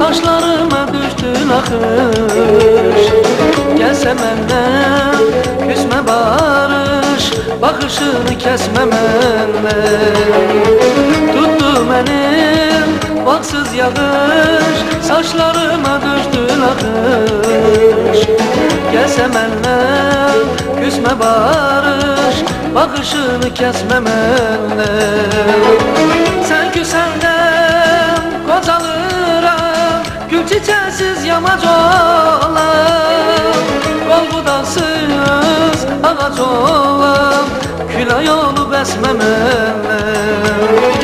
Saçlarıma düştün akış. Gelse məndən küsme barış, bakışını kesme məndən. Tuttu mənim baksız yağış, saçlarıma düştün akış. Gelse məndən küsme barış, bakışını kesme məndən. Sen küsəndən qocalıram, gül çiçəksiz yamac olam. Qol budaksız ağac olam, külə yolu bəsmə məndən.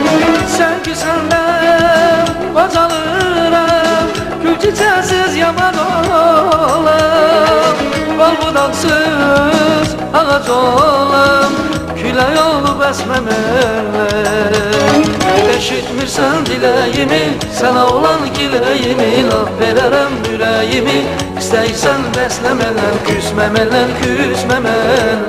Sen küsəndən qocalıram, gül çiçəksiz yamac olam. Qol budaksız ağac olam, külə yolu bəsmə məndən. Eşitmirsən diləyimi, sənə olan giləyimi, laf verərəm ürəyimi. İstəyirsən bəsləmələn, küsməmələn, küsməmələn.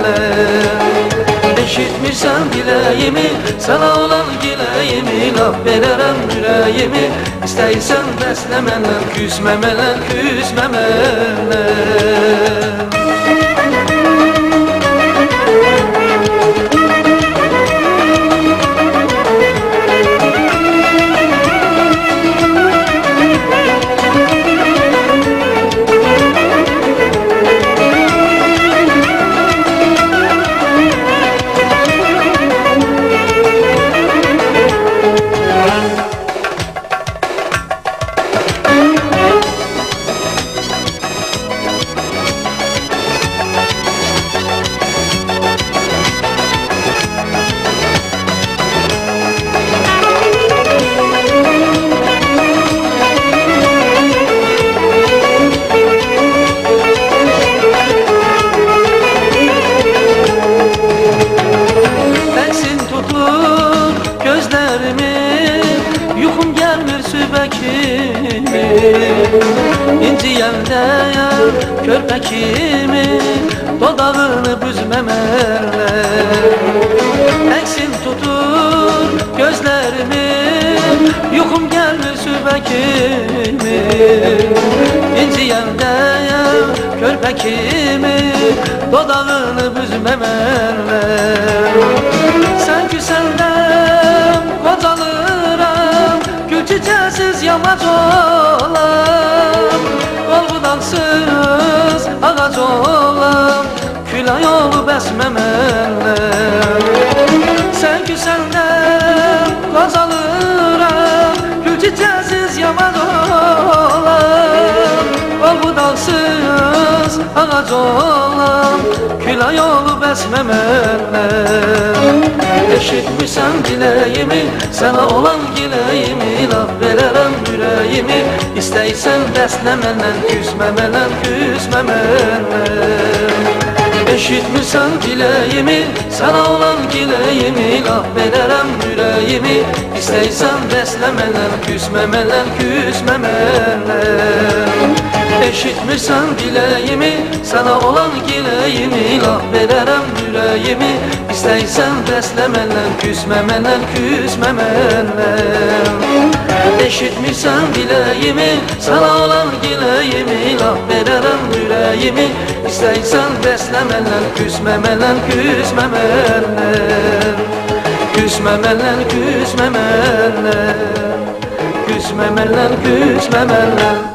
Eşitmirsən diləyimi, sənə olan giləyimi, laf verərəm ürəyimi. İstəyirsən bəsləmələn, küsməmələn, küsməmələn. Yuxum gəlmir sübə kimi, İnciyəndə körpə kimi, dodağını büzməmərlər. Əksin tutur gözlərimi, yuxum gəlmir sübə kimi, İnciyəndə körpə kimi, dodağını büzməmərlər. Sən küsəndən qocalıram, gül çiçəksiz yamac olam. Qol budaksız ağac olam, külə yolu bəsməməllər. Sən küsəndən qocalıram, gül çiçəksiz yamac olam. Qol budaksız ağac olam, külə yolu bəsməməllər. Eşitmirsən diləyimi, sənə olan giləyimi, laf verərəm ürəyimi. İstəyirsən bəsləmələn, küsməmələn, küsməmələn. Eşitmirsən diləyimi, sənə olan giləyimi, laf verərəm ürəyimi. İstəyirsən bəsləmələn, küsməmələn, küsməmələn. Eşitmirsən diləyimi, sənə olan giləyimi, laf verərəm ürəyimi. İstəyirsən bəsləmələn, küsməmələn, küsməmələn. Eşitmirsən diləyimi, sənə olan giləyimi, laf verərəm ürəyimi. İstəyirsən bəsləmələn, küsməmələn, küsməmələn. Küsməmələn, küsməmələn. Küsməmələn, küsməmələn.